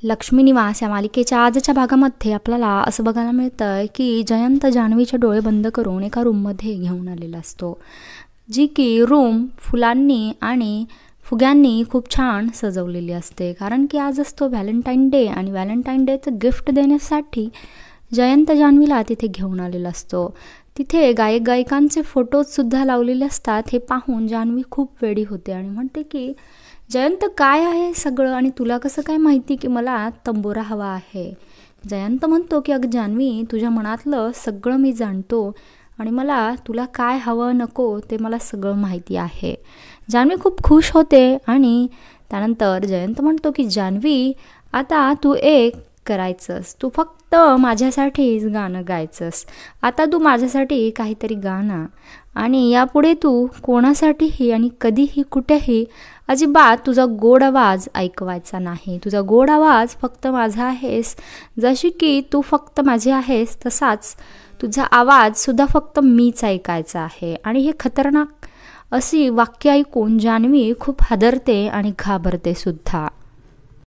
लक्ष्मी निवास या मालिकेच्या आजच्या भागामध्ये आपल्याला असं बघायला मिळतं की जयंत जान्हवीचे डोळे बंद करून एका रूममध्ये घेऊन आलेला असतो, जी की रूम फुलांनी आणि फुग्यांनी खूप छान सजवलेली असते. कारण की आज असतो व्हॅलेंटाईन डे आणि व्हॅलेंटाईन डेचं गिफ्ट देण्यासाठी जयंत जान्हवीला तिथे घेऊन आलेला असतो. तिथे गायक गायिकांचे फोटोजसुद्धा लावलेले असतात. हे पाहून जान्हवी खूप वेडी होते आणि म्हणते की जयंत काय आहे सगळं आणि तुला कसं काय माहिती की मला तंबोरा हवा आहे. जयंत म्हणतो की अगं जान्हवी, तुझ्या मनातलं सगळं मी जाणतो आणि मला तुला काय हवं नको ते मला सगळं माहिती आहे. जान्हवी खूप खुश होते आणि त्यानंतर जयंत म्हणतो की जान्हवी, आता तू एक करायचंस, तू फक्त माझ्यासाठीच गाणं गायचंस. आता तू माझ्यासाठी काहीतरी गाणं आणि यापुढे तू कोणासाठीही आणि कधीही कुठेही अजिबात तुझा गोड आवाज ऐकवायचा नाही. तुझा गोड आवाज फक्त माझा आहेस. जशी की तू फक्त माझी आहेस तसाच तुझा आवाजसुद्धा फक्त मीच ऐकायचा आहे. आणि हे खतरनाक अशी वाक्य ऐकून जान्हवी खूप हादरते आणि घाबरते सुद्धा.